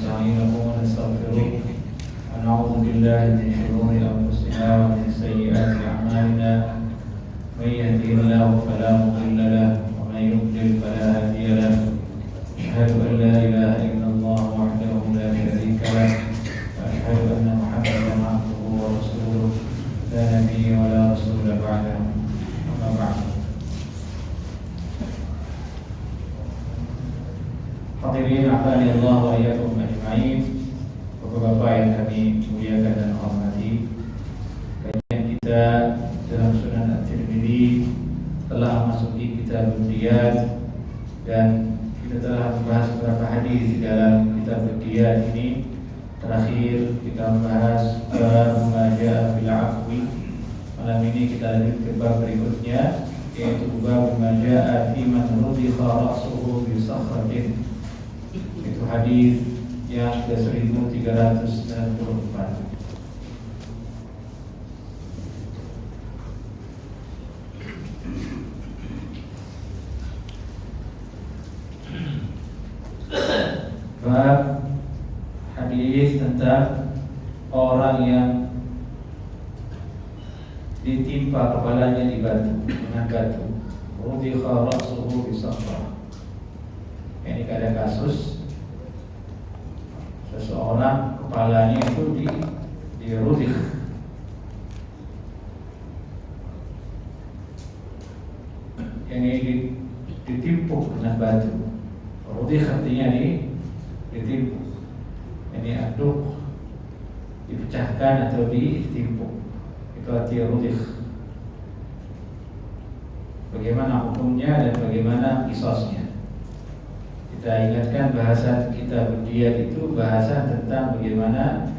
ونستعينه ونستغفره ونعوذ بالله من شرور أنفسنا ومن سيئات أعمالنا من يهده الله فلا مضل له ومن يضلل فلا هادي له أشهد أن لا إله إلا الله وحده لا شريك له وأشهد أن محمدا عبده ورسوله لا نبي ولا رسول بعده أما بعد. Hadirin ahli Allah wa iyyakum ajma'in. Bapak-bapak yang kami muliakan dan hormati, kajian kita dalam Sunan At-Tirmidzi telah memasuki kitab Diyat, dan kita telah membahas beberapa hadis di dalam kitab Diyat ini. Terakhir kita membahas bab ma jaa fil 'afwi. Malam ini kita lanjut ke bab berikutnya, yaitu bab ma jaa fi man rudikha ra'suhu bi sakhratin. Itu hadis yang ke-1394. Bab hadis tentang orang yang ditimpa kepalanya di batu, dengan batu. Rudikha ra'suhu bi sakhratin. Ini ada kasus seseorang kepalanya itu dirudikh, yang ini ditimpuk dengan batu. Rudikh artinya ditimpuk, ini aduk, dipecahkan atau ditimpuk, itu arti rudikh. Bagaimana hukumnya dan bagaimana qisasnya? Kita ingatkan bahasan kita Diyat itu bahasan tentang bagaimana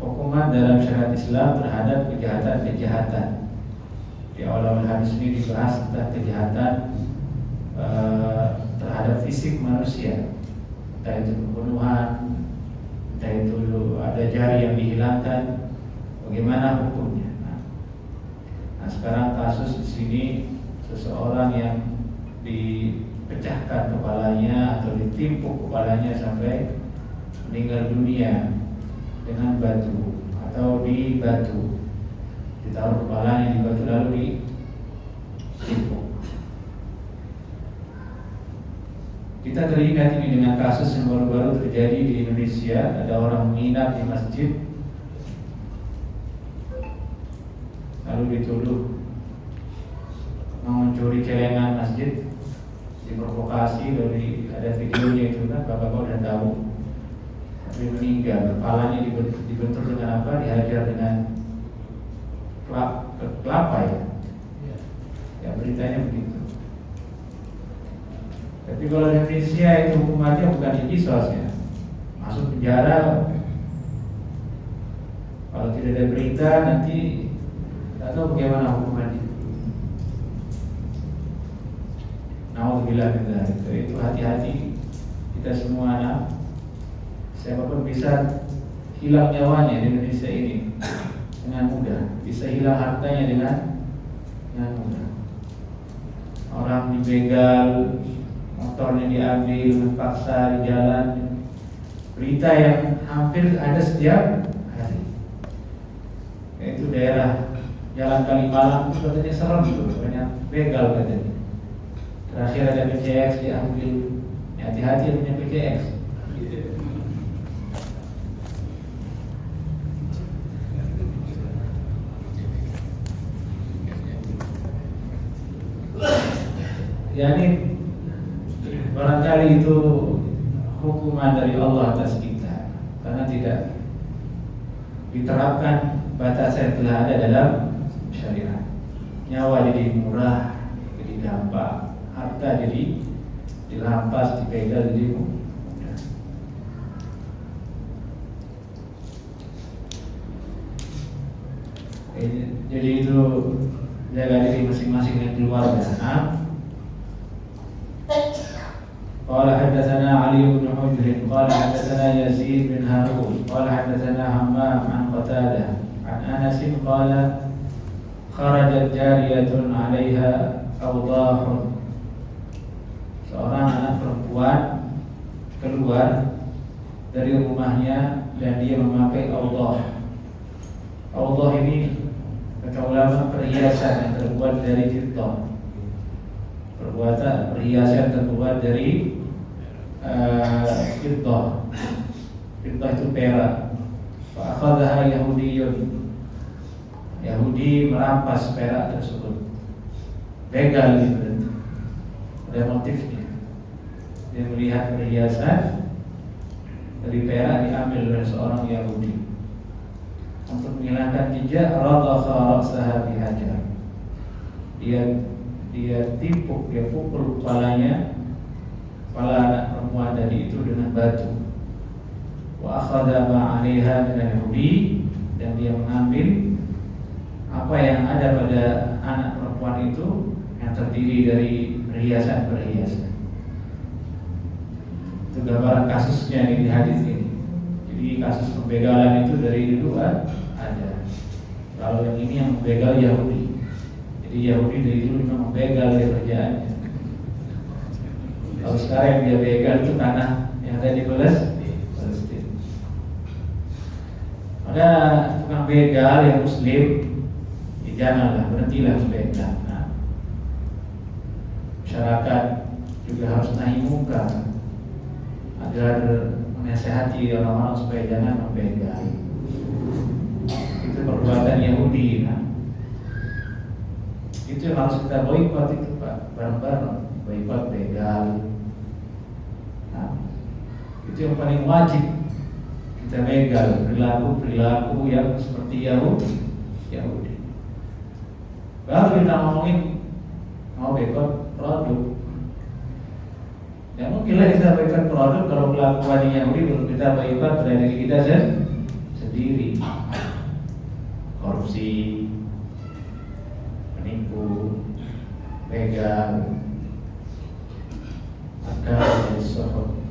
hukuman dalam syariat Islam terhadap kejahatan-kejahatan. Di awal hadis ini dibahas tentang kejahatan terhadap fisik manusia, entah itu pembunuhan, entah itu ada jari yang dihilangkan, bagaimana hukumnya. Nah, sekarang kasus di sini seseorang yang dipecahkan kepalanya atau ditimpuk kepalanya sampai meninggal dunia dengan batu atau di batu, ditaruh kepalanya di batu lalu ditimpuk. Kita teringat ini dengan kasus yang baru-baru terjadi di Indonesia. Ada orang menginap di masjid lalu dituduh mau mencuri celengan masjid, diprovokasi, dari ada videonya itu kan, bapak-bapak udah tahu. Tapi meninggal, kepalanya dibentur dengan apa? Dihajar dengan kelapa ya. Ya beritanya begitu. Tapi kalau di Indonesia itu hukumannya bukan dikisos ya, masuk penjara. Kalau tidak ada berita nanti tidak tahu bagaimana hukumannya. Alhamdulillah, itu hati-hati kita semua anak. Siapapun bisa hilang nyawanya di Indonesia ini dengan mudah, bisa hilang hartanya dengan mudah. Orang dibegal, motornya diambil, paksa di jalan. Berita yang hampir ada setiap hari. Yaitu daerah Jalan Kalimalang itu katanya serem itu, banyak begal katanya. Terakhir ada PCX diambil, hati-hati punya PCX. Ya ini barangkali itu hukuman dari Allah atas kita, karena tidak diterapkan batasan yang telah ada dalam syariat. Nyawa jadi murah, jadi gampang. Harta jadi dirampas, dipegang jadi mudah. Jadi itu jaga diri masing-masing dan keluarga. Qala hadatsana Ali bin Hujr qala hadatsana Yazid bin Harun qala hadatsana Hammam an Qatadah an Anas qala kharajat jariyatun 'alaiha awdahun. Seorang anak perempuan keluar dari rumahnya dan dia memakai awdah. Awdah ini kata ulama perhiasan yang terbuat dari fiddah. Perhiasan terbuat dari fiddah. Fiddah itu perak. Fa akhadhaha Yahudiyun. Yahudi merampas perak tersebut. Begal gitu. Ada motifnya. Dia melihat perhiasan dari perak diambil oleh seorang Yahudi. Untuk menghilangkan jejak, radha ra'saha bihajar. Dia timpuk, dia pukul kepala anak perempuan tadi itu dengan batu. Wa akhadha ma 'alaiha min al-Yahudi, dan dia mengambil apa yang ada pada anak perempuan itu yang terdiri dari perhiasan-perhiasan. Itu gambaran kasusnya di hadis ini. Jadi kasus pembegalan itu dari dulu ada. Kalau yang ini yang membegal Yahudi. Jadi Yahudi dari dulu memang membegal dia kerjaannya. Kalau sekarang yang dia begal itu tanah yang ada di Palestina. Maka tukang begal yang Muslim, janganlah, berhentilah membegal. Nah, masyarakat juga harus nahi munkar agar menasihati orang-orang supaya jangan membegal. Itu perbuatan Yahudi. Nah, itu yang harus kita boikot itu Pak, bareng-bareng boikot begal. Nah, itu yang paling wajib kita begal, perilaku yang seperti Yahudi. Baru kita ngomongin mau boikot produk. Ya mungkinlah kita boikot produk kalau kelakuan Yahudi belum kita boikot dari diri kita sendiri. Korupsi, menipu, begal,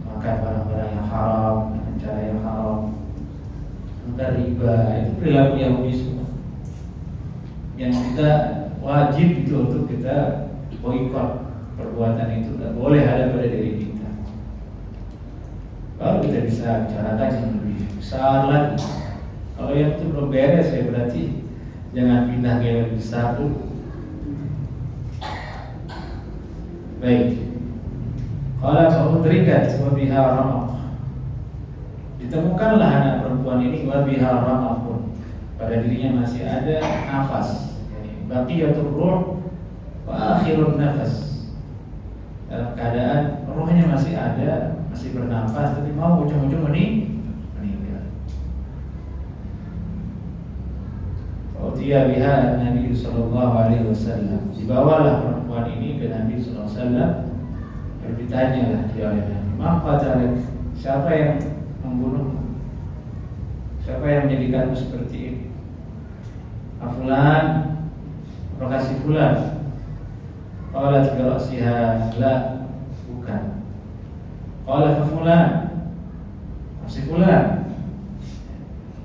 makan barang-barang yang haram dengan cara yang haram, makan riba, itu perilaku Yahudi semua. Yang kita wajib itu untuk kita boikot perbuatan itu, tidak boleh ada pada diri kita. Baru kita bisa bicarakan yang lebih besar lagi. Kalau yang itu belum beres ya berarti jangan pindah ke yang lebih besar dulu. Baik. Qala fa'udrikat wa biha ramaq. Ditemukanlah anak perempuan ini wa biha ramaqun. Pada dirinya masih ada nafas. Baqiyatur ruh wa akhirun nafas. Dalam keadaan rohnya masih ada, masih bernafas, tapi mau ujung-ujung meninggal. Utiya biha Nabi sallallahu alaihi wasallam. Dibawalah perempuan ini ke Nabi sallallahu alaihi wasallam. Ditanyalah dia oleh Nabi, "Maka siapa yang membunuhmu? Siapa yang menjadikanmu seperti ini?" "Fulan." "Apakah si fulan?" "Qalat bi ra'siha." "La, bukan." "Qala fa fulan." "Si fulan."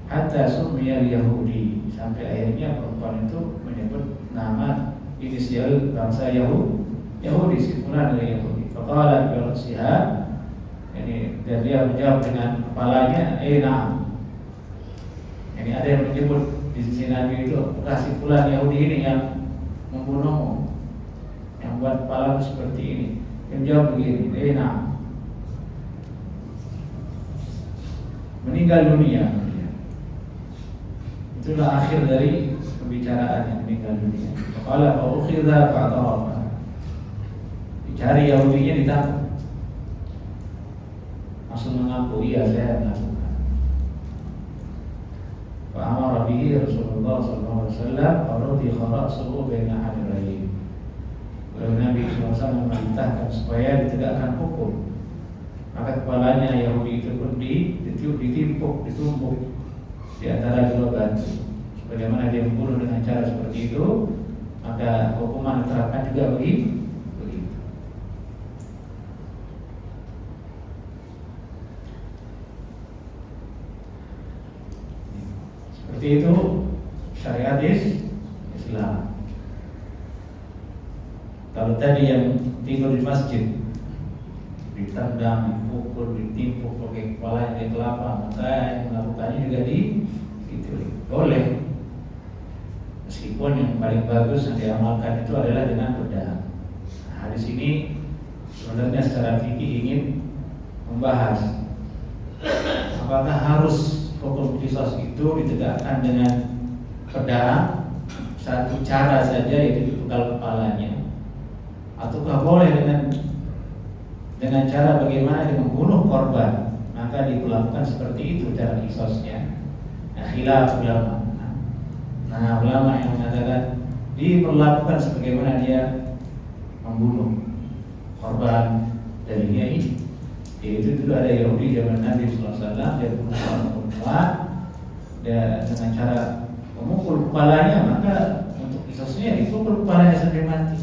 Hatta summiya Yahudi, sampai akhirnya perempuan itu menyebut nama inisial bangsa Yahudi, si fulan dari Yahudi. Faqala bi ra'siha, ini dan dia menjawab dengan kepalanya, na'am. Ini ada yang menyebut di sisi Nabi itu, apakah si fulan Yahudi ini yang membunuhmu, yang buat kepalamu seperti ini? Dia menjawab begini, na'am. Meninggal dunia. Itulah akhir dari pembicaraan yang meninggal dunia. Qala fa ukhidha fa'tarafa. Dicari Yahudinya, ditangkap. Langsung mengaku, iya saya melakukan. Fa amara bihi Rasulullah sallallahu alaihi wasallam farudi kharasuhu baina hadirain. Lalu Nabi SAW memerintahkan supaya ditegakkan hukum. Maka kepalanya Yahudi itu pun ditimpuk, ditumbuk di antara dua batu. Bagaimana dia membunuh dengan cara seperti itu, maka hukuman diterapkan juga begitu. Seperti itu syariat Islam. Kalau tadi yang tinggal di masjid ditendang, dipukul, ditimpuk pakai kepala dari kelapa, maka yang melakukannya juga itu boleh. Meskipun yang paling bagus yang diamalkan itu adalah dengan pedang. Nah, hadis ini sebenarnya secara fikih ingin membahas apakah harus hukum qisas itu ditegakkan dengan pedang satu cara saja, yaitu dipenggal kepalanya, ataukah boleh dengan cara bagaimana dia membunuh korban, maka diperlakukan seperti itu cara qisasnya. Nah, khilaf ulama. Nah, ulama yang mengatakan diperlakukan sebagaimana dia membunuh korban dari dia ini. Yaitu dulu ada Yahudi zaman Nabi SAW, dia bunuh orang perempuan dan dengan cara memukul kepalanya, maka untuk qisasnya dipukul kepalanya sampai mati.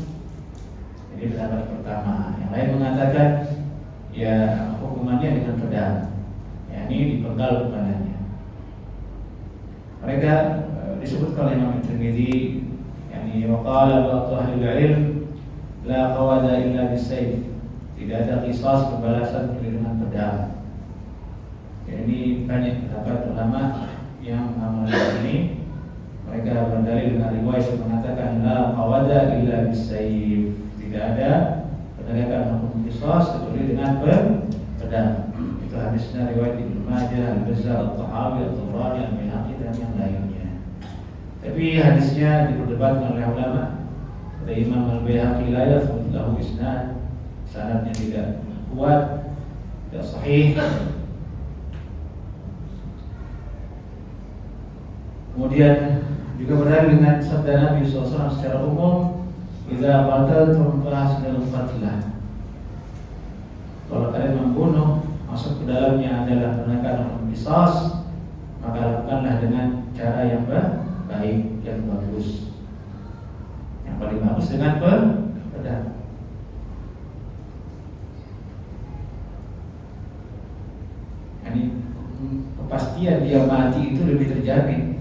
Jadi pendapat pertama. Yang lain mengatakan ya hukumannya dengan pedang, yakni dipenggal kepalanya. Mereka disebutkan oleh Imam Tirmidzi, yakni waqala ba'du ahli ilm la qawada illa bisayf, tidak ada qisas pembalasan dengan pedang. Jadi banyak pendapat ulama yang mengamalkan ini. Mereka berdalil dengan riwayat yang mengatakan la qawada illa bisayf, tidak ada penegakan hukum qisas kecuali dengan pedang. Itu hadisnya riwayat Ibnu Majah, Al-Bazzar, Al-Tahawi, Al-Tabrani, Al-Baihaqi dan yang lainnya. Tapi hadisnya diperdebatkan oleh ulama. Ada Imam Al-Baihaqi la yathbut lahu isnad, sanadnya tidak kuat, tidak sahih. Kemudian juga berdalil dengan sabda Nabi SAW secara umum, idza qataltum fahsinul qatlah. Kalau kalian membunuh, masuk ke dalamnya adalah penegakan hukum qisas, maka lakukanlah dengan cara yang baik, yang bagus. Yang paling bagus dengan pedang. Ini kepastian dia mati itu lebih terjamin.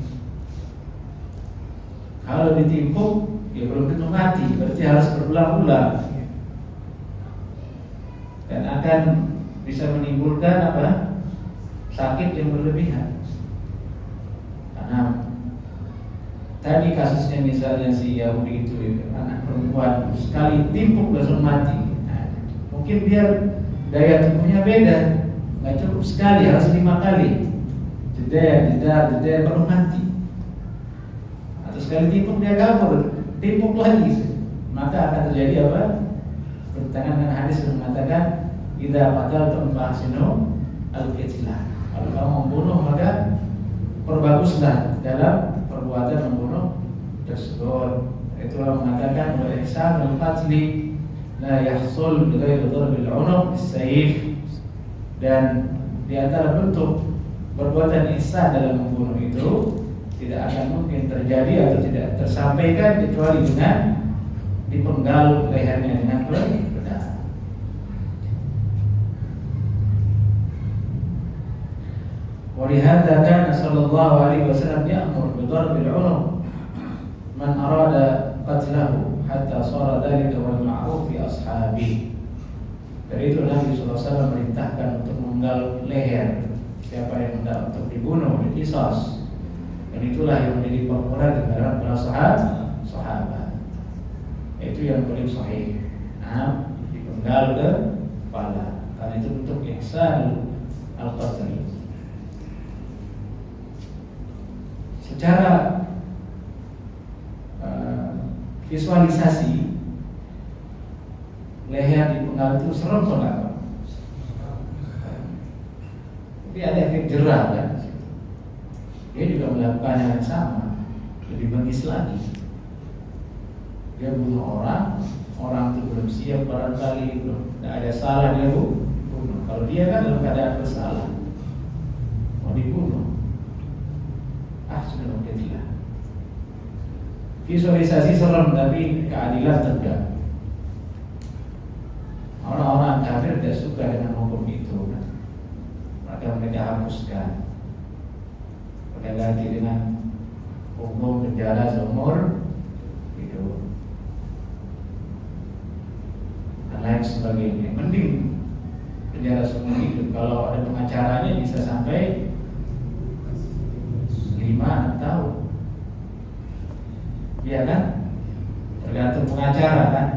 Kalau ditimpuk, dia belum tentu mati, berarti harus berulang-ulang dan akan bisa menimbulkan sakit yang berlebihan. Karena tadi kasusnya misalnya si Yahudi itu anak perempuan sekali timpuk langsung mati. Nah, mungkin dia daya tubuhnya beda, nggak cukup sekali, harus 5 kali. Jeda baru mati. Atau sekali timpuk dia kabur, timpuk lagi, maka akan terjadi bertentangan dengan hadis yang mengatakan idza qataltum fahsinu al-qitlah. Kalau kamu membunuh maka perbaguslah dalam perbuatan membunuh tersebut. Itulah mengatakan wa ihsanul qatli la yahsul bi ghairi darbil 'unuq bis-sayf. Dan di antara bentuk perbuatan ihsan dalam membunuh itu tidak akan mungkin terjadi atau tidak tersampaikan kecuali dengan dipenggal lehernya dengan pedang. Walihada kana sallallahu alaihi wasallam ya'mur bi darbil 'unuq man arada qatlahu hatta sara dhalika wal ma'ruf fi ashabihi. Dari itu Nabi SAW merintahkan untuk memenggal leher siapa yang hendak untuk dibunuh, diqisas. Dan itulah yang menjadi populer di kalangan para sahabat. Itu yang paling sahih. Nah, dipenggal ke kepala. Karena itu bentuk ihsan al-qatl. Secara visualisasi leher dipenggal itu serem banget. Tapi ada efek jerah kan. Dia juga melakukan yang sama, lebih bengis lagi. Dia bunuh orang itu belum siap, barangkali belum ada salah dia bunuh. Kalau dia kan dalam keadaan bersalah, mau dibunuh, sudah tidak. Visualisasi serem tapi keadilan tegak. Orang-orang kafir tidak suka dengan hukum itu, maka mereka hapuskan. Mereka ganti dengan hukum penjara seumur hidup dan lain sebagainya. Mending penjara seumur hidup. Kalau ada pengacaranya bisa sampai 5 tahun. Iya kan? Tergantung pengacara kan.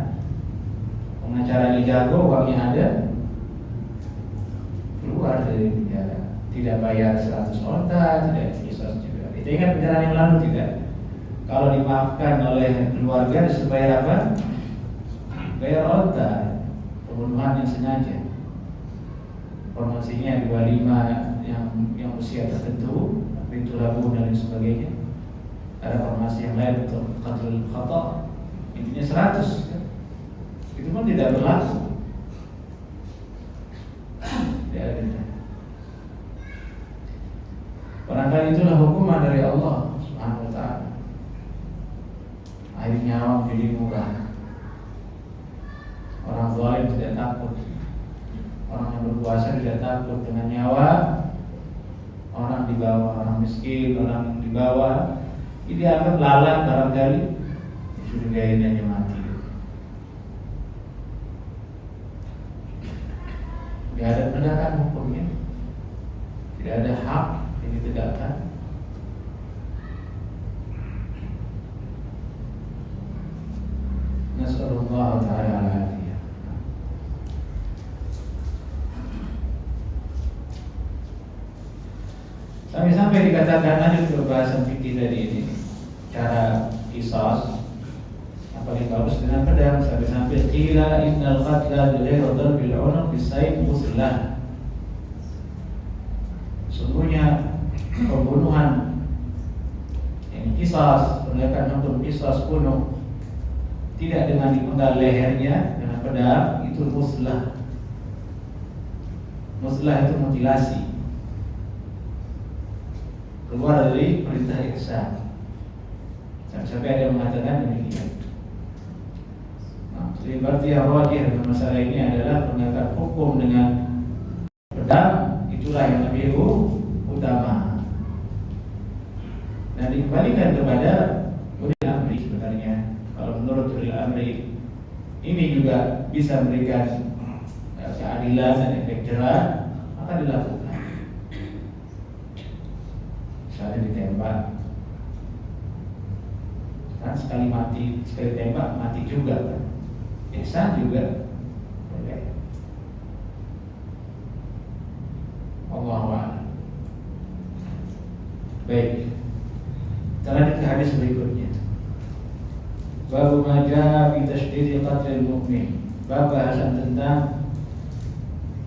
Pengacaranya jago, uangnya ada, keluar dari penjara. Tidak bayar 100 onta, tidak kisos juga. Kita ingat penjara yang lalu tidak? Kalau dimaafkan oleh keluarga disuruh bayar apa? Bayar onta. Pembunuhan yang sengaja. Promosinya 25 yang usia tertentu, pintu labu dan lain sebagainya. Ada formasi yang lain untuk qatlul khata, intinya 100 kan? Itu pun tidak berlaku. Tidak ada. Barangkali itulah hukuman dari Allah Subhanahu wa ta'ala. Akhirnya nyawa menjadi murah. Orang zalim tidak takut. Orang yang berkuasa tidak takut dengan nyawa. Orang di bawah, orang miskin, orang di bawah, ini dianggap lalat barangkali, dicurigai dan mati. Tidak ada penegakan hukumnya, tidak ada hak yang ditegakkan. Nasallallahu ta'ala al-afiyah. Sampai dikatakan ada pembahasan fikih tadi ini, cara qisas apalagi kalau dengan pedang, sampai qila innal qatla bi ghairi darbil 'unuq bisayf muslah. Sungguhnya pembunuhan yang qisas, penegakan hukum qisas bunuh tidak dengan dipenggal lehernya dengan pedang, itu muslah. Muslah itu mutilasi, keluar dari perintah ihsan. Sampai ada yang mengatakan demikian. Nah, jadi berarti yang wajib dalam masalah ini adalah penegakan hukum dengan pedang, itulah yang lebih utama. Dan dikembalikan kepada ulil amri sebenarnya. Kalau menurut ulil amri ini juga bisa memberikan keadilan dan efek jerah, maka dilakukan. Misalnya ditembak, kan sekali mati, sekali tembak mati juga kan, ihsan juga boleh. Allahu a'lam. Baik, kita lanjut ke hadis berikutnya. Bab ma jaa fi tashdid qatlil mu'min. Bab bahasan tentang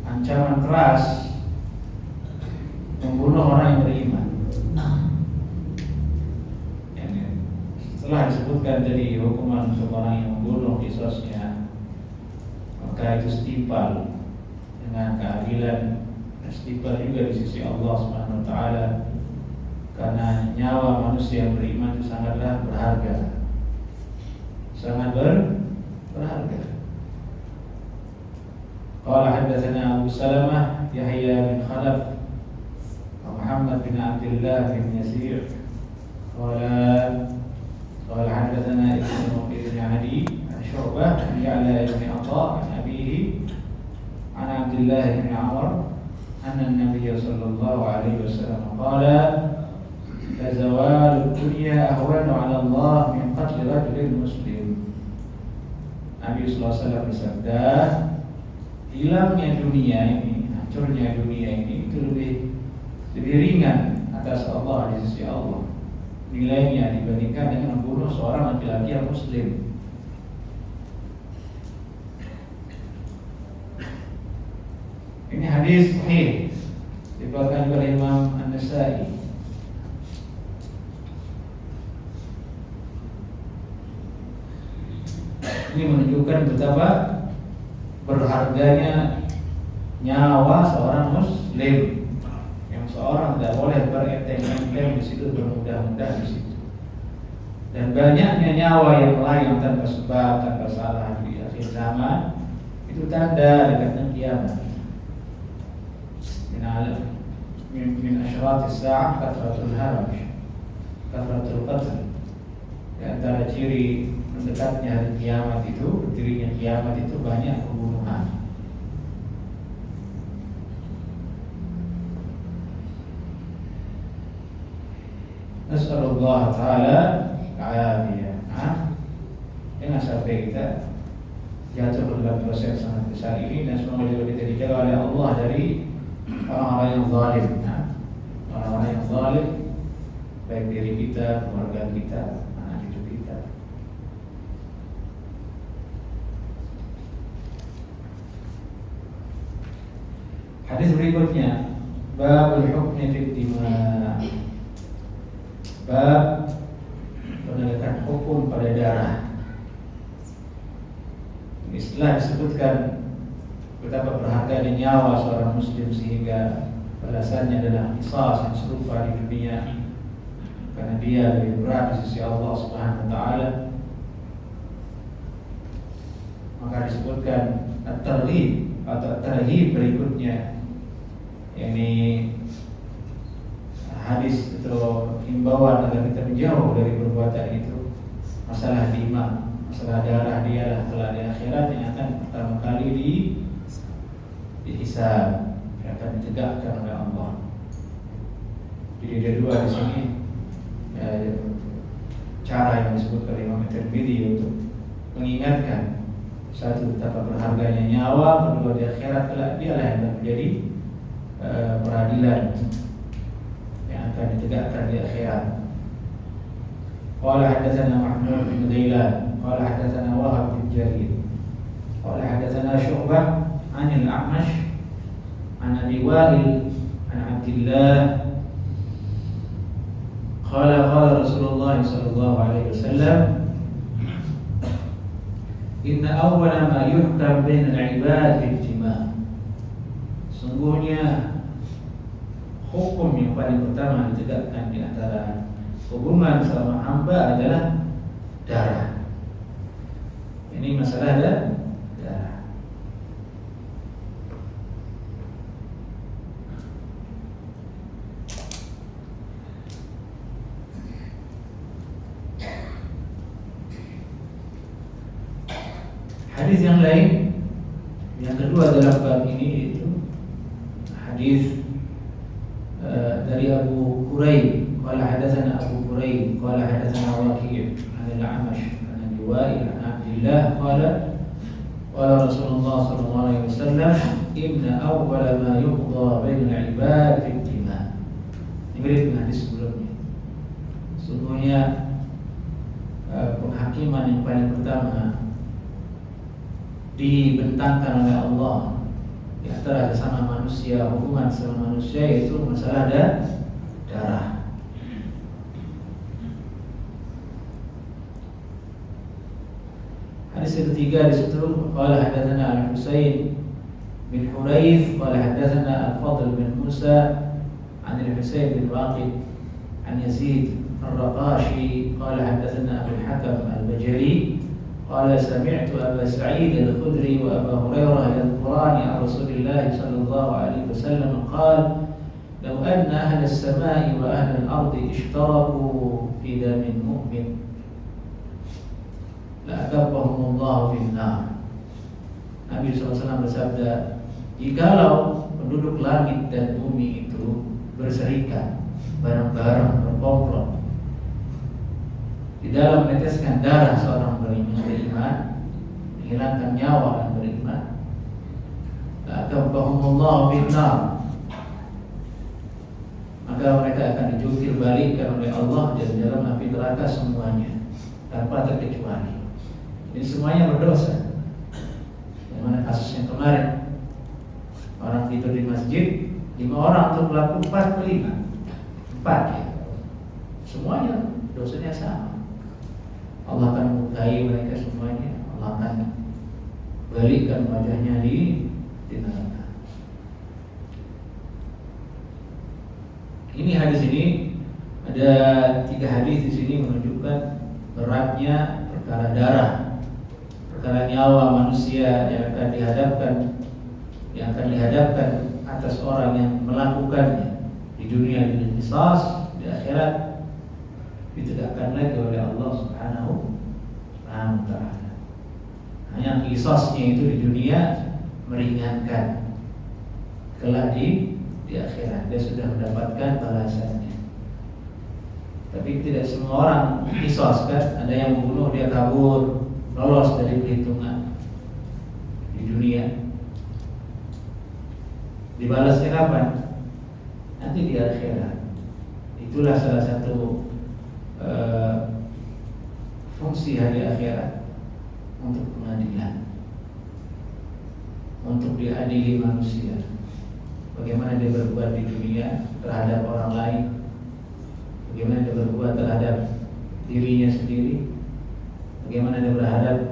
ancaman keras membunuh orang yang beriman. Setelah disebutkan dari hukuman untuk orang yang membunuh qisasnya, maka itu setimpal dengan keadilan dan setimpal juga di sisi Allah Subhanahu wa ta'ala, karena nyawa manusia yang beriman itu sangatlah berharga, sangat berharga. Qala haddatsana Abu Salamah Yahya bin Khalaf Muhammad bin Abdullah bin Yasir قال حدثنا ابن عدي عن شعبة عن يعلى بن عطاء عن أبيه عن عبد الله بن عمر أن النبي صلى الله عليه وسلم قال لزوال الدنيا أهون على الله من قتل رجل مسلم. Nabi SAW bersabda, hilangnya dunia ini, hancurnya dunia ini itu lebih ringan atas Allah, di sisi Allah nilainya dibandingkan dengan membunuh seorang laki-laki yang muslim. Ini hadis sahih diriwayatkan oleh Imam An-Nasa'i. Ini menunjukkan betapa berharganya nyawa seorang muslim. Seorang tidak boleh berenteng-enteng di situ, bermudah-mudah di situ. Dan banyaknya nyawa yang melayang tanpa sebab, tanpa salah di akhir zaman, itu tanda dekatnya kiamat. Min asyratis sa'ah kathratul haraj, kathratul qatl. Di antara ciri mendekatnya hari kiamat itu, berdirinya kiamat itu banyak pembunuhan. Nas'alullah Ta'ala al-afiyah. Jangan sampai kita jatuh dalam dosa yang sangat besar ini, dan semoga juga kita dijaga oleh Allah dari orang-orang yang zalim. Orang-orang yang zalim, baik diri kita, keluarga kita, anak cucu kita. Hadis berikutnya, babul hukmi fid dima. Bab penegakan hukum pada darah. Istilah disebutkan betapa berharganya nyawa seorang muslim, sehingga balasannya adalah qisas yang serupa di dunia, karena dia lebih berat di sisi Allah Subhanahu wa taala. Maka disebutkan at-targhib atau at-tarhib berikutnya, yakni hadis atau himbauan agar kita menjauh dari perbuatan itu. Masalah dima, masalah darah, dialah kelak di akhirat yang akan pertama kali dihisab, yang akan ditegakkan oleh Allah. Jadi ada dua di sini cara yang disebut oleh Imam Tirmidzi untuk mengingatkan, satu, betapa berharganya nyawa, kedua, di akhirat kelak dialah yang akan menjadi peradilan yang akan ditegakkan di akhirat. Qala hadatsana Mahmud bin Ghailan qala hadatsana Wahab bin Jarir qala hadatsana Syu'bah 'an al-A'mash 'an Abi Wa'il 'an Abdillah qala Rasulullah sallallahu alaihi wasallam, inna awwala ma yuhkam bainal 'ibad bil-jima'. Sungguhnya hukum yang paling pertama ditegakkan di antara hubungan sama hamba adalah darah. Ini masalah darah. Hadis yang lain, yang kedua dalam bab ini, itu hadis dari Abu Quraib qala hadatsana Abu Quraib qala hadatsana Waqi' 'an al-A'mash 'an Abi Wa'il 'an Abdillah qala Rasulullah sallallahu alaihi wasallam, inna awwala ma yuqda bainal 'ibad fi ad-dima'. Ini mirip dengan hadis sebelumnya. Sungguhnya penghakiman yang paling pertama dibentangkan oleh Allah di antara sesama manusia, hubungan sesama manusia, yaitu masalah darah. Hadis ketiga di situ, qala hadatsana Al-Husain bin Hurayth qala hadatsana Al-Fadl bin Musa 'an Al-Husain bin Waqid 'an Yazid Ar-Raqashi qala hadatsana Abu Al-Hakam Al-Bajali قال سمعت أبا سعيد الخدري وأبا هريرة يذكران عن رسول الله صلى الله عليه وسلم قال لو أن أهل السماء وأهل الأرض اشتركوا في دم مؤمن لأكبهم الله في النار. Nabi SAW bersabda, jikalau penduduk langit dan bumi itu berserikat bareng-bareng, berkomplot di dalam meneteskan darah seorang beriman, menghilangkan nyawa yang beriman, la'akabahumullahu finnar, maka mereka akan dijungkir balikkan oleh Allah dari dalam api neraka semuanya tanpa terkecuali. Ini semuanya berdosa. Yang mana kasus yang kemarin, orang tidur di masjid, 5 orang untuk pelaku 4 ke 5, 4 ya. Semuanya dosanya sama. Allah akan menghukai mereka semuanya. Allah akan balikkan wajahnya di neraka. Ini hadis ini, ada 3 hadis di sini menunjukkan beratnya perkara darah, perkara nyawa manusia yang akan dihadapkan atas orang yang melakukannya di dunia dengan qisas, di akhirat ditegakkan lagi oleh Allah Subhanahu wa taala. Hanya qisasnya itu di dunia meringankan, kelak di akhirat dia sudah mendapatkan balasannya. Tapi tidak semua orang kisos kan. Ada yang membunuh dia kabur, lolos dari perhitungan di dunia. Dibalasnya kapan? Nanti di akhirat. Itulah salah satu fungsi hari akhirat, untuk pengadilan, untuk diadili manusia. Bagaimana dia berbuat di dunia terhadap orang lain, bagaimana dia berbuat terhadap dirinya sendiri, bagaimana dia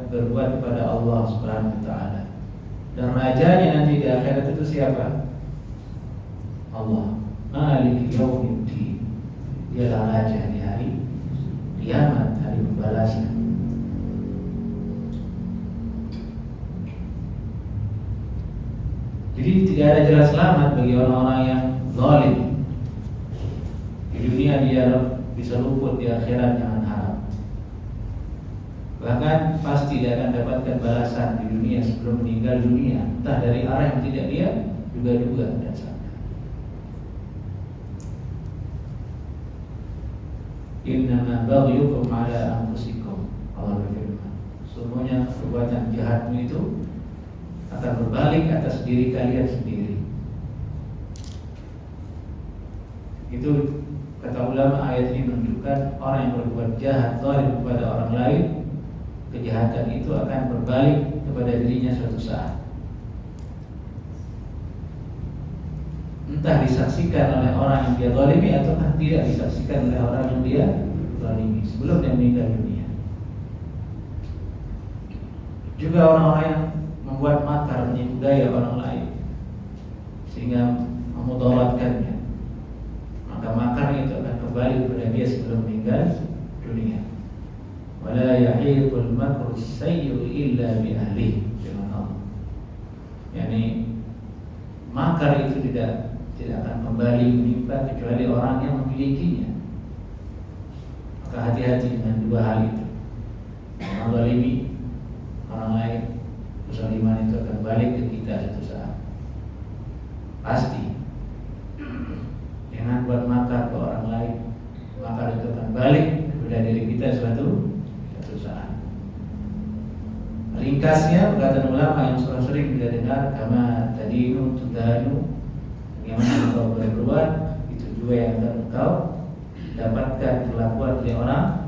berbuat kepada Allah Subhanahu wa taala. Dan rajanya nanti di akhirat itu siapa? Allah. Malik yaumiddin. Dialah raja di hari kiamat, hari pembalasan. Jadi tidak ada jalan selamat bagi orang-orang yang zalim. Di dunia dia bisa luput, di akhirat jangan harap. Bahkan pasti dia akan dapatkan balasan di dunia sebelum meninggal dunia, entah dari arah yang tidak dia duga-duga dan sana. Innama baghyukum ala anfusikum. Allah berfirman, semuanya perbuatan jahatmu itu akan berbalik atas diri kalian sendiri. Itu kata ulama, ayat ini menunjukkan orang yang berbuat jahat, zalim kepada orang lain, kejahatan itu akan berbalik kepada dirinya suatu saat. Entah disaksikan oleh orang yang dia zalimi atau tidak disaksikan oleh orang yang dia zalimi sebelum dia meninggal dunia. Juga orang-orang yang membuat makar, menipu daya orang lain sehingga memudaratkannya, maka makar itu akan kembali kepada dia sebelum meninggal dunia. Wala yahiqul makru sayyi'u illa bi ahlihi. Yani makar itu tidak akan kembali menimpa kecuali orang yang memilikinya. Maka hati-hati dengan dua hal itu. Orang zalimi orang lain, kezaliman itu akan balik ke kita suatu saat. Pasti. Jangan buat makar ke orang lain, makar itu akan balik kepada diri kita suatu saat. Ringkasnya perkataan ulama yang sering kita dengar, kama tadinu tudanu, bagaimana engkau berbuat itu juga yang akan engkau dapatkan perlakuan dari orang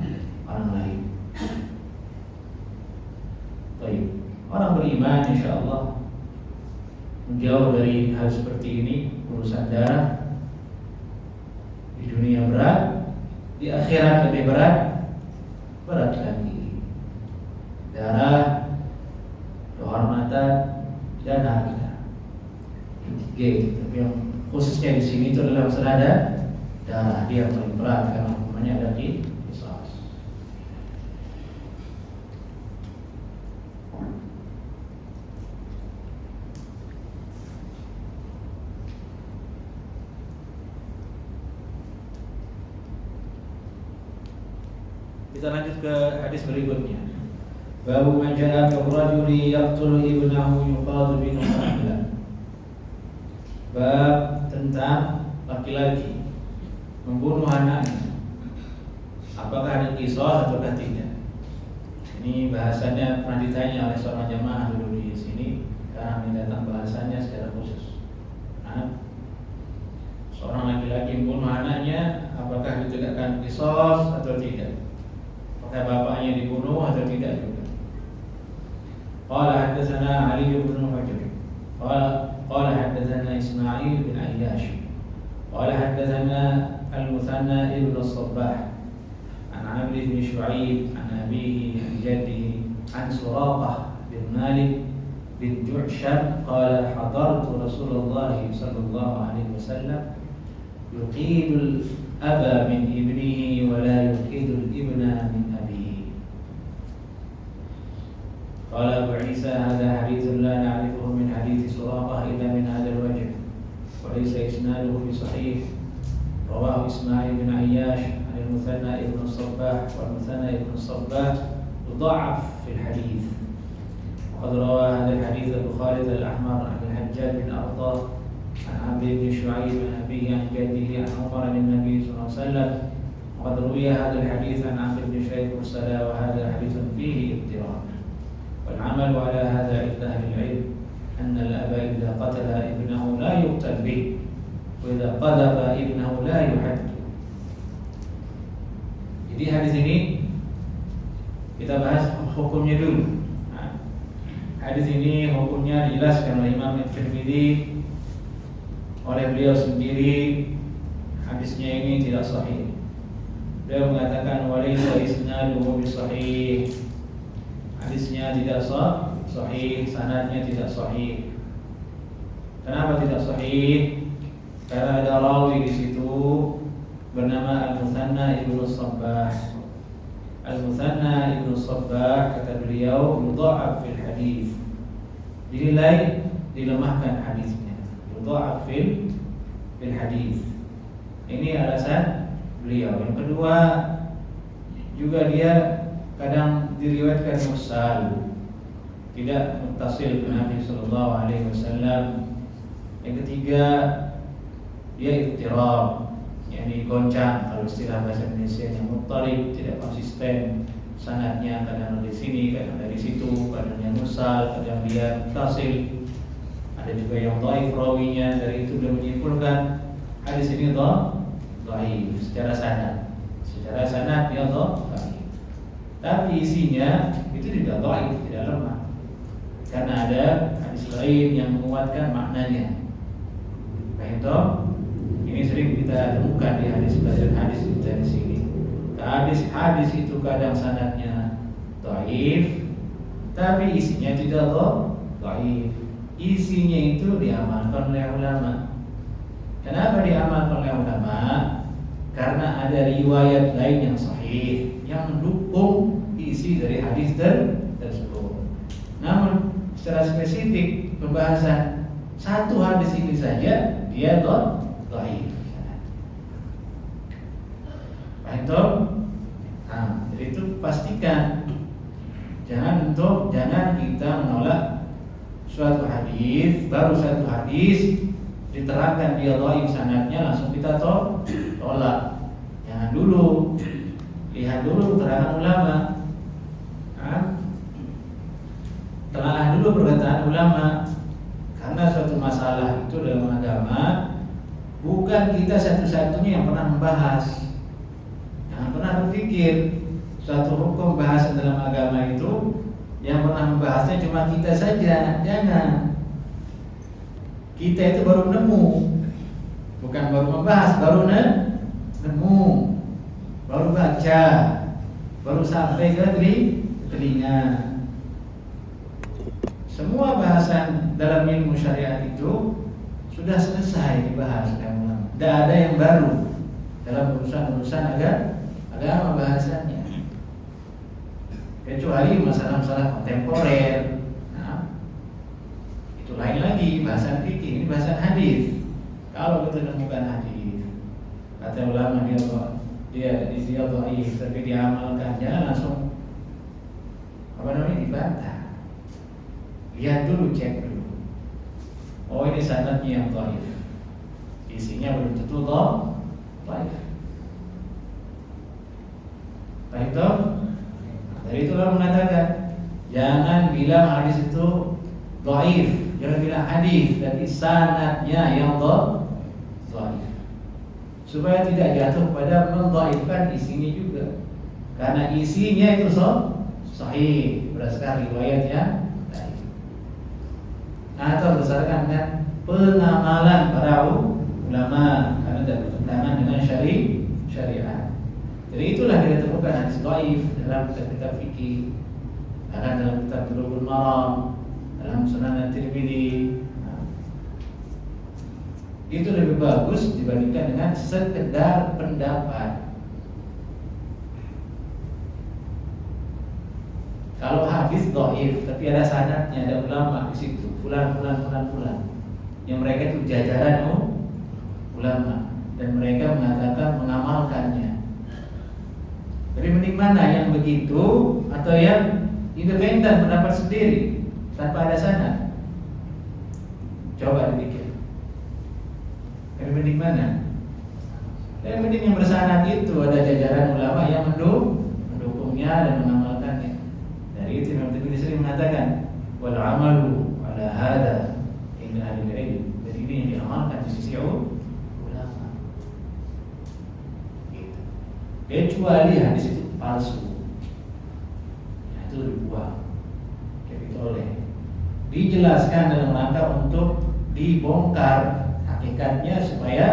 lain. Baik. Orang beriman insya Allah menjauh dari hal seperti ini. Urusan darah di dunia berat, di akhirat lebih berat lagi. Darah, kehormatan, dan harta. Tiga. Tapi yang khususnya di sini itu adalah masalah darah, dia yang paling berat karena hukumannya ada di qisas. Kita lanjut ke hadis berikutnya. Babu man ja'a rajuli yaqtulu ibnahu yuqadu bin Ahlan. Bab tentang laki-laki membunuh anaknya. Apakah ada qisas atau tidak? Ini bahasannya pernah ditanya oleh seorang jamaah dulu di sini, karena ini datang bahasannya secara khusus. Seorang laki-laki membunuh anaknya, apakah ditegakkan qisas atau tidak? Apakah bapaknya dibunuh atau tidak juga? Qala haddatsana Ali bin Hujr. Qala haddatsana Ismail bin Ayyash. Qala haddatsana Al-Muthanna ibn As-Sabbah an Amr bin Shu'aib an abihi an jaddihi an Suraqah bin Malik bin Ju'sham qala hadartu Rasulullah sallallahu alaihi wasallam yuqidul aba min ibnihi wa la yuqidul ibna min abihi. Qala Abu Isa hadha hadithun la na'rifuhu min hadithi Suraqah illa min hadha al-wajh wa laysa isnaduhu bi sahih. Rawahu Ismail bin Ayyash an al-Muthanna ibn Sabbah wa al-Muthanna ibn Sabbah mudha'af fi al-hadith. وقد روى هذا الحديث أبو خالد الأحمر عن الحجاج بن أرطاه عن عمرو بن شعيب عن أبيه عن جده عن عمر عن النبي صلى الله عليه وسلم وقد روي هذا الحديث عن عمرو بن شريح مرسلا وهذا حديث فيه اضطراب والعمل على هذا عند أهل العلم أن الأب إذا قتل ابنه لا يقتل به وإذا قذف ابنه لا يحد. Jadi hadis ini kita bahas hukumnya dulu. Hadis ini hukumnya dijelaskan oleh Imam At-Tirmidzi oleh beliau sendiri. Hadisnya ini tidak sahih. Beliau mengatakan walaysa isnaduhu bisahih. Hadisnya tidak sahih, sanadnya tidak sahih. Kenapa tidak sahih? Karena ada rawi di situ bernama Al-Muthanna Ibnu Sabbah. Al-Muthanna Ibnu Sabbah kata beliau yudha'af fil hadis. Dinilai dilemahkan hadisnya. Yudha'af fil hadis. Ini alasan beliau. Yang kedua juga dia kadang diriwayatkan mursal, tidak muttasil ke Nabi sallallahu alaihi wasallam. Yang ketiga dia ittirab, yakni goncang kalau istilah bahasa Indonesia, yang muttarib, tidak konsisten sanadnya, kadang dari sini, kadang dari situ, kadang yang mursal, kadang dia muttasil. Ada juga yang dhaif rawinya, dari itu dia menyimpulkan hadis ini dhaif secara sanad. Secara sanad dia dhaif. Tapi isinya itu tidak dhaif, tidak lemah. Karena ada hadis lain yang menguatkan maknanya. Baik toh? Ini sering kita temukan di pelajaran hadis kita di sini. Hadis itu kadang sanadnya dhaif, tapi isinya tidak dhaif. Isinya itu diamalkan oleh ulama. Kenapa diamalkan oleh ulama? Karena ada riwayat lain yang sahih yang mendukung isi dari hadis tersebut. Namun secara spesifik pembahasan satu hadis ini saja dia dhaif. Jadi itu pastikan jangan kita menolak suatu hadis, baru satu hadis diterangkan dia dhaif sanadnya langsung kita tolak. Jangan dulu, lihat dulu keterangan ulama. Telaah dulu perkataan ulama. Karena suatu masalah itu dalam agama bukan kita satu-satunya yang pernah membahas. Jangan pernah berpikir suatu hukum bahasan dalam agama itu yang pernah membahasnya cuma kita saja. Jangan. Kita itu baru nemu, bukan baru membahas, baru nemu, baru baca, baru sampai ke telinga. Semua bahasan dalam ilmu syariat itu sudah selesai dibahas oleh ulama. Tidak ada yang baru dalam urusan agama bahasannya, kecuali masalah-masalah kontemporer. Itu lain lagi, bahasan fikih. Ini bahasan hadis. Kalau kita temukan hadis, kata ulama dia dhaif, tapi diamalkan, jangan langsung dibantah. Lihat dulu, cek dulu. Oh, ini sanadnya yang dhaif, isinya belum tentu dhaif. Baik toh? Dari itulah mengatakan jangan bilang hadis itu dhaif, jangan bilang hadis, tapi sanadnya yang dhaif. Supaya tidak jatuh pada mendhaifkan isinya juga. Karena isinya itu sahih berdasarkan riwayat yang dhaif. Atau berdasarkan dengan pengamalan para ulama, karena tidak bertentangan dengan syariat. Jadi itulah kita temukan hadis dhaif dalam kitab fikih, dalam kitab Bulughul Maram, dalam Sunan At-Tirmidzi. Itu lebih bagus dibandingkan dengan sekedar pendapat. Kalau hadis dhaif tapi ada sanadnya, ada ulama di situ, fulan, yang mereka itu jajaran ulama dan mereka mengatakan mengamalkannya. Jadi mending mana, yang begitu atau yang independen pendapat sendiri tanpa ada sanad? Coba dipikir. Jadi mending mana? Yang penting yang bersanad itu ada jajaran ulama yang mendukungnya dan mengamalkannya. Dari itu Imam Tirmidzi sering mengatakan wal amalu ala hada inda ahli ilm. Jadi ini yang diamalkan di sisi ulama. Gitu. Kecuali hadis itu palsu, nah, itu dibuang, kayak ditoleh. Dijelaskan dalam rangka untuk dibongkar hakikatnya supaya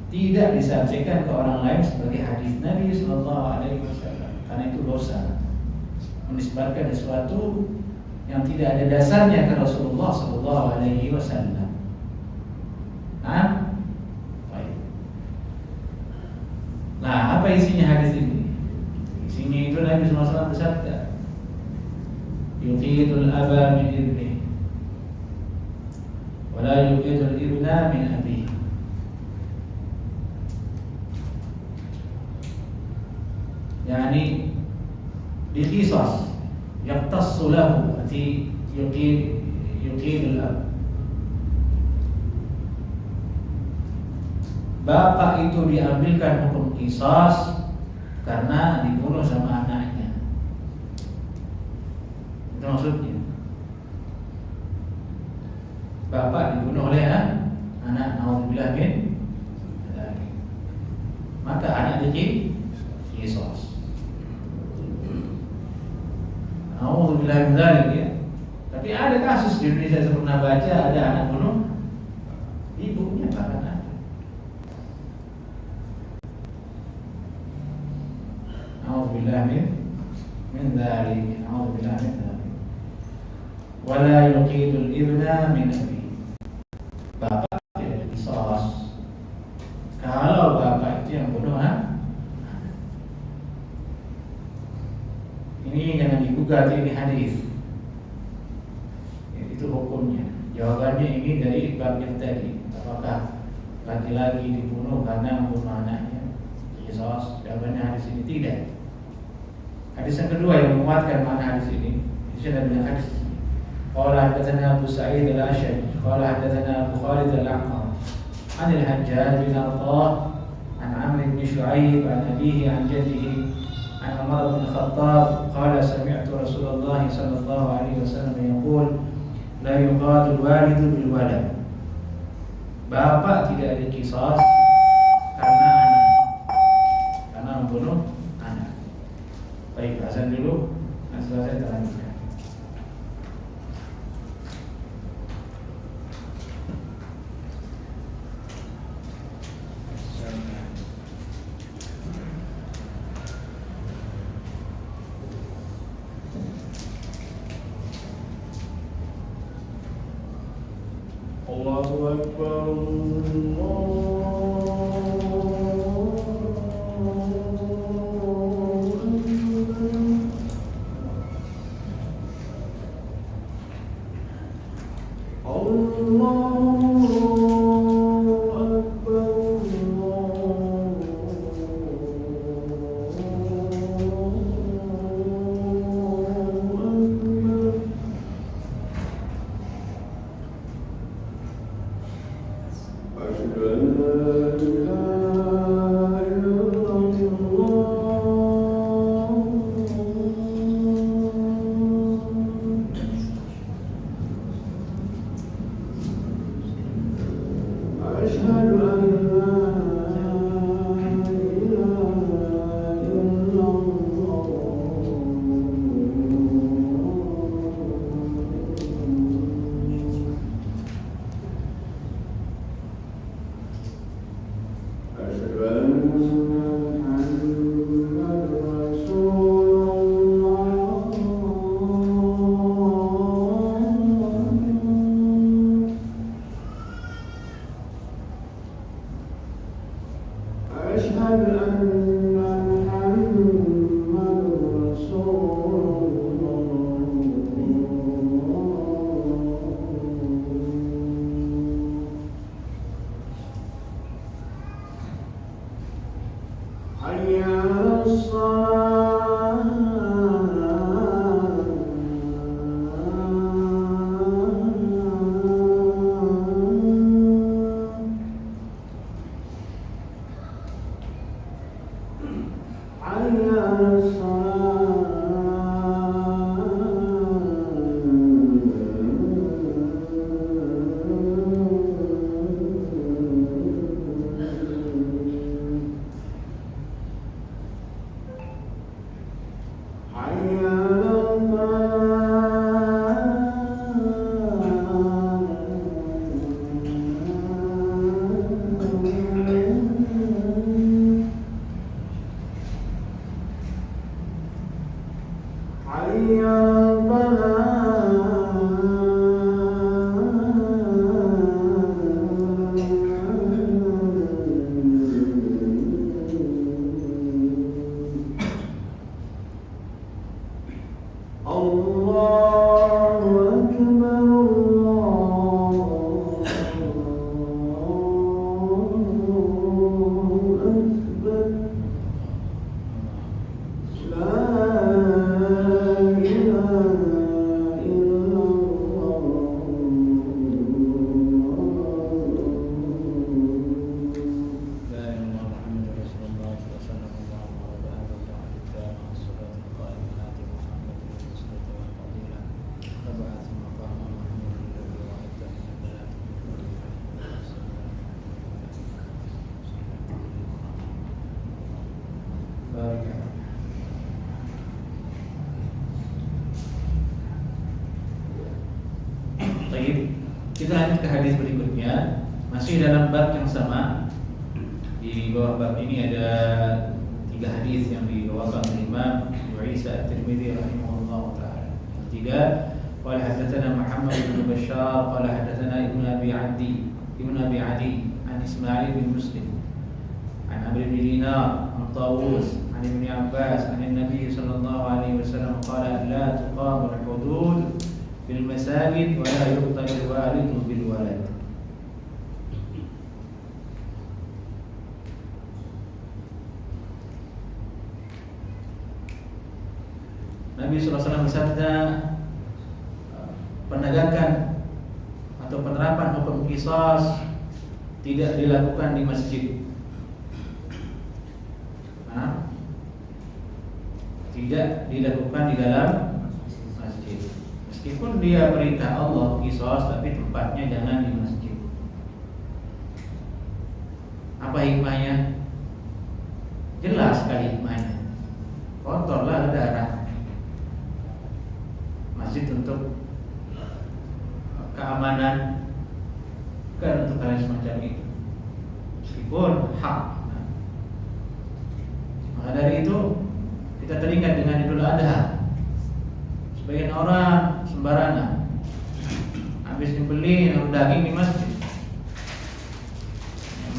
tidak disampaikan ke orang lain sebagai hadis Nabi Sallallahu Alaihi Wasallam, karena itu dosa menisbatkan sesuatu yang tidak ada dasarnya ke Rasulullah Sallallahu Alaihi Wasallam. Nah, baik. Nah, apa isinya hadis ini? Isinya itu Nabi Sallallahu Alaihi Wasallam bersabda, "Yuqidul aba min ibni, wa la yuqidul ibna min abihi." Yani diqisas yaqtassu lahu arti yuqidul ab. Bapak itu diambilkan hukum qisas karena dibunuh sama anaknya. Itu maksudnya. Bapak dibunuh oleh anak, naudzubillah min dzalik. Maka anak qisas. Naudzubillah min dzalik ya. Tapi ada kasus di Indonesia saya pernah baca, ada anak bunuh ibunya bahkan ada. Naudzubillah min dzalik. Naudzubillah min dzalik. Wala yuqidul ibna min abi. Bapak tidak qisas. Kalau bapak itu yang bunuh ini jangan digugat, ini hadis. Ya, itu hukumnya. Jawabannya ini dari bab yang tadi. Apakah laki-laki dibunuh karena membunuh anaknya? Qisas. Jawabannya hadis ini tidak. Hadis yang kedua yang menguatkan makna hadis ini, sudah banyak hadis. Qala hadatsana Abu Sa'id al-Ash'ari, qala hadatsana Abu Khalid al-Aqam, an al-Hajjaj bin Arqah, an Amr bin Shu'aib, an abihi, an jaddihi, an Umar bin Khattab, qala sami'tu Rasulullah sallallahu alaihi wasallam yaqul, la yuqadul walidu bil walad. Bapak tidak diqisas karena anak, karena membunuh anak. Baik, bahasan dulu, nah setelah saya terangkan. Allahu Akbar, Kita lanjut ke hadis berikutnya, masih dalam bab yang sama. Di bawah bab ini ada 3 hadis yang diriwayatkan oleh Imam Abu Isa At-Tirmidzi rahimahullah taala. Yang ketiga, qala hadatsana Muhammad bin Bashar qala hadatsana Ibnu Abi Adi an Ismail bin Muslim an Amr bin Dinar an Tawus an Ibn Abbas an Nabi sallallahu alaihi wasallam qala la tuqamu al-hudud bil masajid wa la yuqtalu al-walidu bil walad. Nabi SAW bersabda, penegakan atau penerapan hukum qisas tidak dilakukan di masjid. Tidak dilakukan di dalam masjid. Meskipun dia perintah Allah qisas, tapi tempatnya jangan di masjid. Apa hikmahnya? Jelas sekali hikmahnya. Kotorlah darah. Masjid untuk keamanan, bukan untuk hal semacam itu. Meskipun hak. Maka dari itu kita teringat dengan Idul Adha. Sebagian orang sembarangan habis dibeli naruh daging di masjid,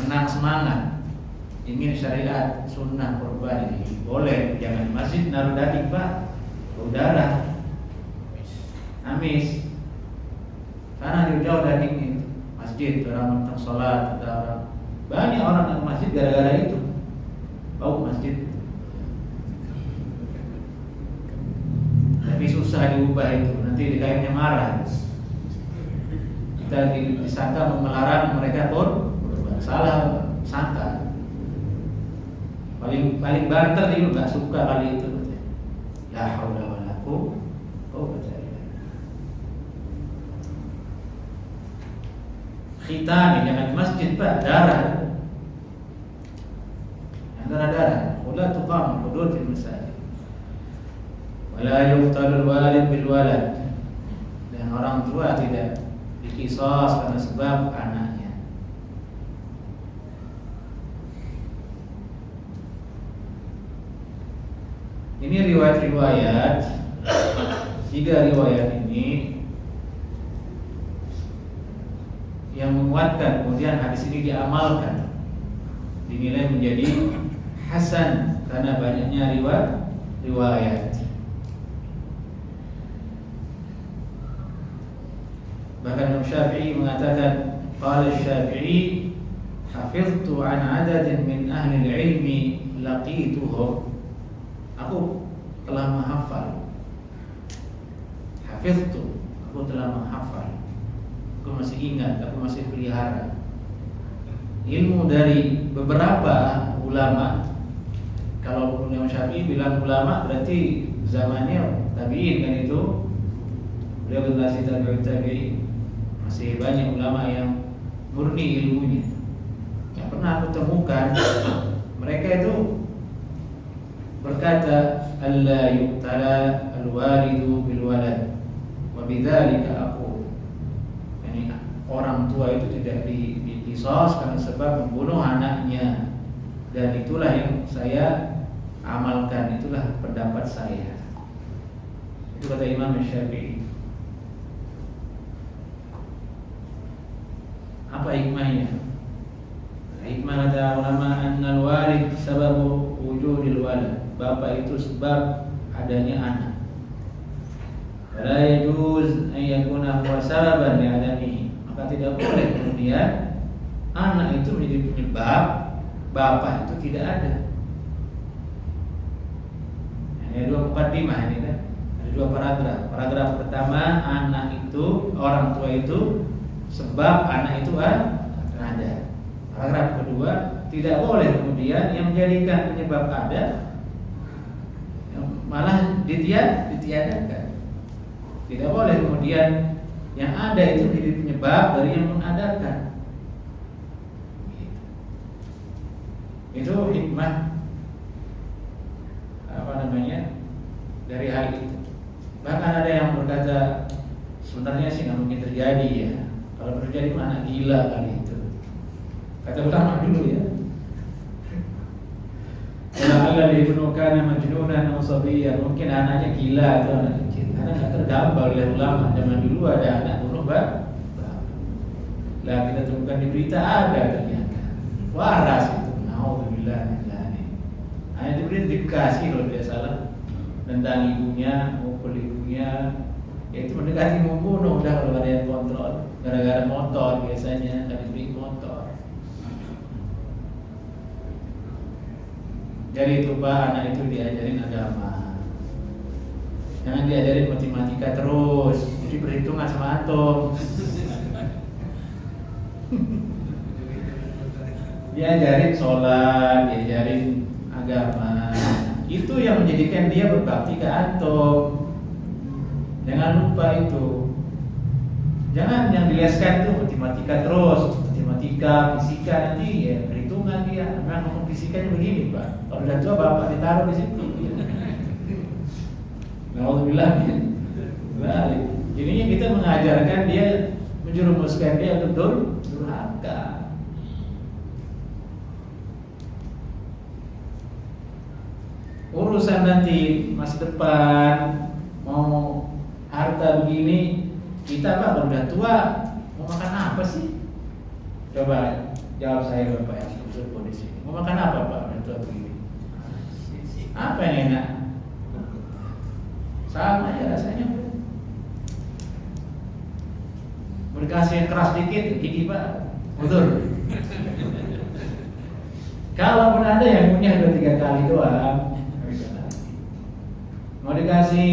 menang semangat, ingin syariat sunnah kurban ini boleh, jangan di masjid naruh daging pak, udara amis, karena jauh daging masjid, orang mentang sholat, banyak orang ke masjid gara-gara itu, bau masjid. Tapi susah diubah itu, nanti dikayaknya marah. Kita disangka melarang mereka pun salah sangka. Paling banter dia nggak suka kali itu. La haula wala quwwata illa billah. Khitan jangan di masjid pak, darah. Darah. Wala tuqam hudud fil masajid. Wala yuqtalul walid bil walad. Dan orang tua tidak diqisas karena sebab anaknya. Ini riwayat-riwayat, 3 riwayat ini yang menguatkan, kemudian hadis ini diamalkan, dinilai menjadi hasan karena banyaknya riwayat. Bahkan Imam Syafi'i mengatakan, qala Syafi'i hafiztu an adadin min ahli ilmi laqituhum. Aku telah menghafal. Hafiztu, aku telah menghafal. Aku masih ingat, aku masih pelihara ilmu dari beberapa ulama. Kalau Imam Syafi'i bilang ulama berarti zamannya tabi'in kan itu. Beliau generasi tabi'in. Masih banyak ulama yang murni ilmunya. Yang pernah aku temukan, mereka itu berkata, alla yuqtala al-walidu bil walad wa bidzalika aqul. Yani orang tua itu tidak diqisas karena sebab membunuh anaknya, dan itulah yang saya amalkan, itulah pendapat saya. Itu kata Imam Syafi'i. Apa hikmahnya? Hikmah kata ulama, annal walid sababu wujudil walad. Bapak itu sebab adanya anak. La yajuz an yakuna huwa sababan li adamihi. Maka tidak boleh kemudian anak itu menjadi penyebab bapak itu tidak ada. Ada 2 mukaddimah ini kan. Ada 2 paragraf. Paragraf pertama, anak itu, orang tua itu sebab anak itu ada. Paragraf kedua, tidak boleh kemudian yang menjadikan penyebab ada malah ditiadakan. Tidak boleh kemudian yang ada itu menjadi penyebab dari yang mengadakan. Itu hikmah dari hal itu. Bahkan ada yang berkata sebenarnya sih nggak mungkin terjadi ya. Kalau terjadi mana gila kali itu. Kata ulama dulu ya. Kalau Allah dibunuh karena majnunan atau sabiyyan, mungkin anaknya gila atau anak kecil. Karena nggak tergambar oleh ulama. Zaman dulu ada anak bunuh bapak. Lah kita temukan di berita ada ternyata. Waras itu. Nauzubillah min dzalik. Hanya di berita dikasih kalau tidak salah. Tentang ibunya, mukul ibunya, yaitu mendekati membunuh. Udah kalau ada yang kontrol, gara-gara motor biasanya dari beli motor. Jadi itu Pak, anak itu diajarin agama. Jangan diajarin matematika terus, jadi perhitungan sama atom. Diajarin sholat, diajarin agama. Itu yang menjadikan dia berbakti ke atom. Jangan lupa itu. Jangan yang dileskan itu matematika terus, matematika, fisika, nanti ya perhitungan dia. Memang hukum fisikanya begini Pak. Kalau udah tua bapak ditaruh di situ. Alhamdulillah. Balik. Jadinya kita mengajarkan dia, menjerumuskan dia untuk durhaka. Urusan nanti masa depan mau harta begini, kita Pak kalau udah tua mau makan apa sih? Coba jawab saya Bapak yang sudah di sini. Mau makan apa Pak udah tua begini? Apa yang enak? Sama aja rasanya. Mau dikasih yang keras dikit, gigi Pak, betul. Kalaupun ada yang punya 2-3 kali doang, mau dikasih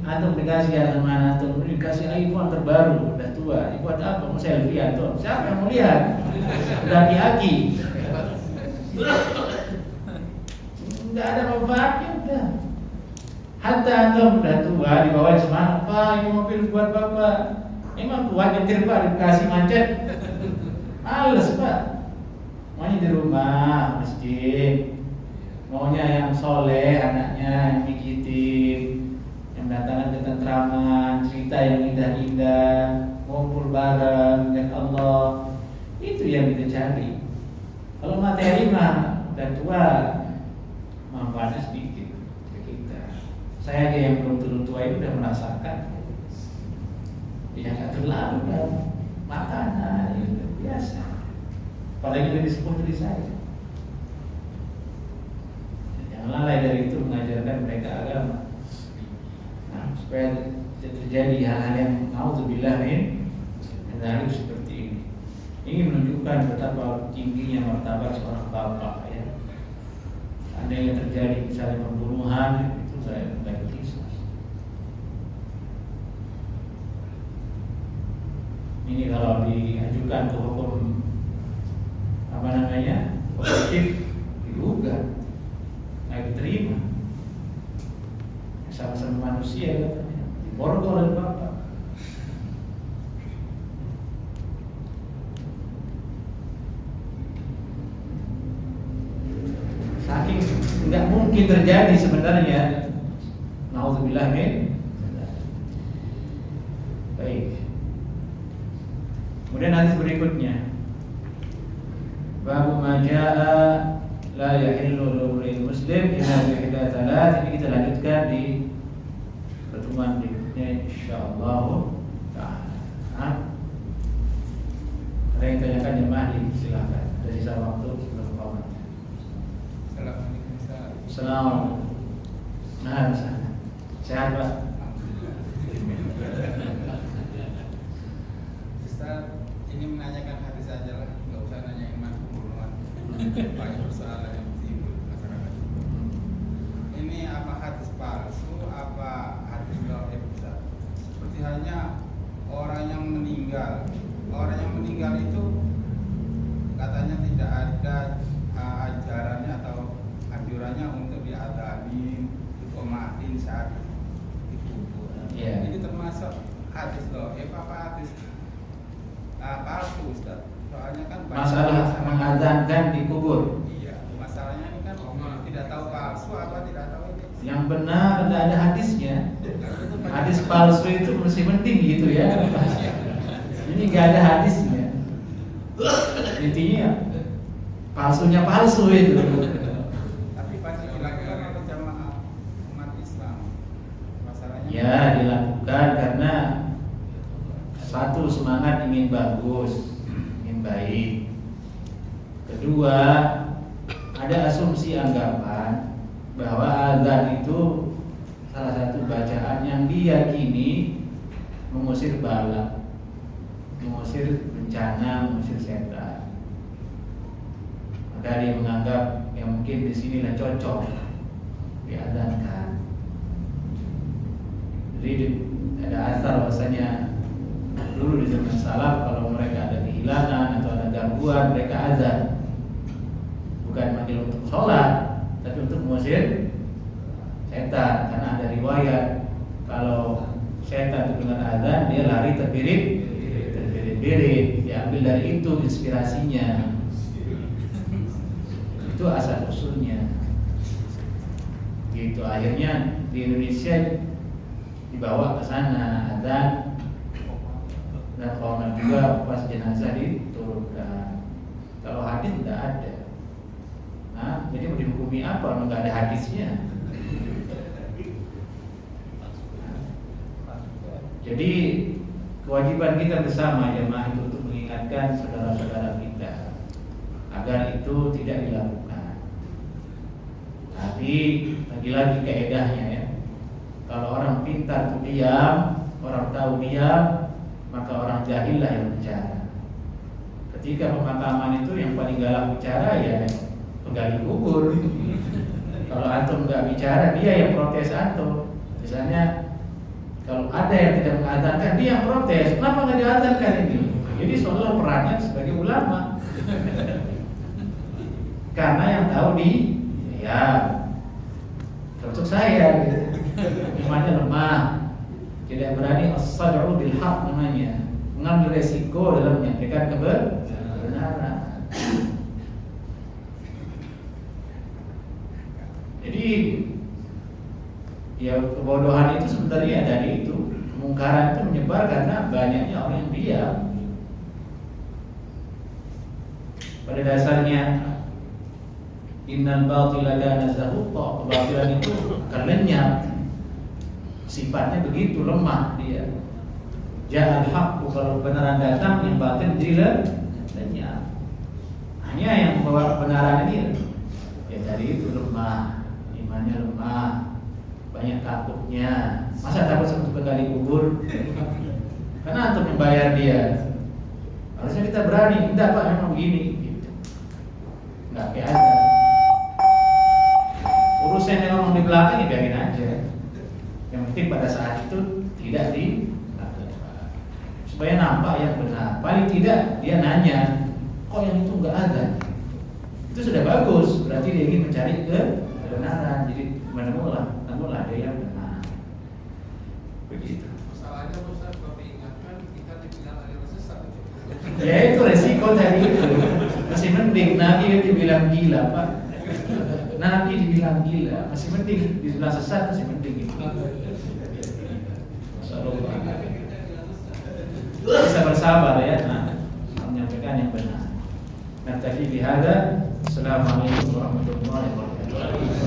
antum, dikasih sama antum, dikasih iPhone terbaru, udah tua, buat apa? Mau selfie antum? Siapa yang mau lihat? Udah aki-aki. Nggak ada manfaatnya udah. Hatta antum udah tua, dibawain semangat, Pak ini mobil buat bapak. Emang kuat nyetir Pak, dikasih macet. Males Pak. Maunya di rumah, masjid. Maunya yang soleh, anaknya yang pijitin, yang datangkan ketentraman, cerita yang indah-indah, ngumpul bareng dengan Allah. Itu yang kita cari. Kalau materi mah udah tua, manfaatnya sedikit ke kita. Saya aja yang belum turun tua itu udah merasakan. Ya nggak terlalu kan, makanan itu biasa. Apalagi lebih sepuh dari saya. Jangan lalai dari itu mengajarkan mereka agama. Nah, supaya terjadi hal-hal yang naudzubillah min dzalik seperti ini. Ini menunjukkan betapa tingginya martabat seorang bapak ya. Ada yang terjadi misalnya pembunuhan itu saya bagi kisah. Ini kalau diajukan ke hukum apa namanya positif digugat, nggak diterima. Sama-sama manusia katanya, diborgol oleh bapak. Saking nggak mungkin terjadi sebenarnya. Nauzubillah min. Baik. Kemudian hadis berikutnya, Babu ma jaa la yahillu lil muslim illa bi ihda thalath. Ini kita lanjutkan di pertemuan berikutnya insyaallah taala. Ada yang tanyakan jemaah silakan. Ada sisa waktu sebelum komat. Assalamualaikum. Nah, sehat Pak. Ustaz, ini menanyakan hadis saja lah, nggak usah nanyain mas pembunuhan. Banyak persoalan yang timbul masyarakat. Ini apa hadis palsu, apa hadis dhaif Ustaz? Seperti hanya orang yang meninggal itu katanya tidak ada ajarannya atau anjurannya untuk diadani, dikomatin saat dikubur. Yeah. Ini termasuk hadis dhaif apa hadis palsu Ustaz? Soalnya kan Masalah mengadzankan di kubur. Iya, masalahnya ini kan tidak tahu palsu apa tidak tahu ini. Yang benar tidak ada hadisnya. Hadis palsu itu mesti penting gitu ya. Ini nggak ada hadisnya. Intinya palsunya palsu itu. Tapi pasti dilakukan oleh jamaah umat Islam. Masalahnya Ya dilakukan karena satu, semangat ingin bagus, ingin baik. Kedua, ada asumsi anggapan bahwa azan itu salah satu bacaan yang diyakini mengusir bala, mengusir bencana, mengusir setan. Maka dia menganggap yang mungkin di sinilah cocok diazankan. Jadi ada asal bahwasanya dulu di zaman salaf kalau mereka ada kehilangan atau ada gangguan mereka azan, bukan manggil untuk sholat tapi untuk mengusir setan, karena ada riwayat kalau setan itu dengan azan dia lari terbirit-birit, diambil dari itu inspirasinya. Itu asal usulnya. Gitu akhirnya di Indonesia dibawa ke sana azan dan kalau juga pas jenazah diturunkan. Kalau hadis tidak ada. Nah, jadi mau dihukumi apa kalau nggak ada hadisnya? Jadi kewajiban kita bersama jemaah itu untuk mengingatkan saudara-saudara kita agar itu tidak dilakukan. Tapi lagi-lagi kaedahnya ya, kalau orang pintar itu diam, orang tahu diam, maka orang jahillah yang bicara. Ketika pemakaman itu yang paling galak bicara ya penggali kubur. Kalau antum nggak bicara, dia yang protes antum. Misalnya kalau ada yang tidak mengadzankan, dia yang protes. Kenapa nggak diadzankan ini? Jadi seolah perannya sebagai ulama. Karena yang tahu ya termasuk saya, gitu. Imannya lemah, tidak berani as-sad'u bil haq namanya, mengambil resiko dalam menyampaikan kebenaran. Jadi ya kebodohan itu sebenarnya dari itu, kemungkaran itu menyebar karena banyaknya orang yang diam. Pada dasarnya innal batila kana zahuqa, kebatilan itu akan lenyap. Sifatnya begitu lemah dia. Ja'al haqqu, kalau kebenaran datang yang batil jadi lenyap. Hanya yang membawa kebenaran ini ya dari itu lemah, imannya lemah, banyak takutnya. Masa takut seperti penggali kubur? Karena antum yang bayar dia. Harusnya kita berani, enggak Pak memang begini gitu. Enggak kayak aja. Urusan yang ngomong di belakang ya biarin aja. Yang penting pada saat itu tidak dilakukan. Supaya nampak yang benar. Paling tidak dia nanya, kok yang itu enggak ada? Itu sudah bagus, berarti dia ingin mencari kebenaran. Jadi menemulah dia yang benar. Begitu. Masalahnya Ustaz, kalau diingatkan kita dibilang ada sesat. Ya itu resiko tadi itu. Masih mending Nabi dibilang gila Pak. Nabi dibilang gila, masih mending dibilang sesat, masih mending itu. Masyaallah. Bisa bersabar ya, menyampaikan yang benar. Nah tadi dihada. Assalamualaikum warahmatullahi wabarakatuh.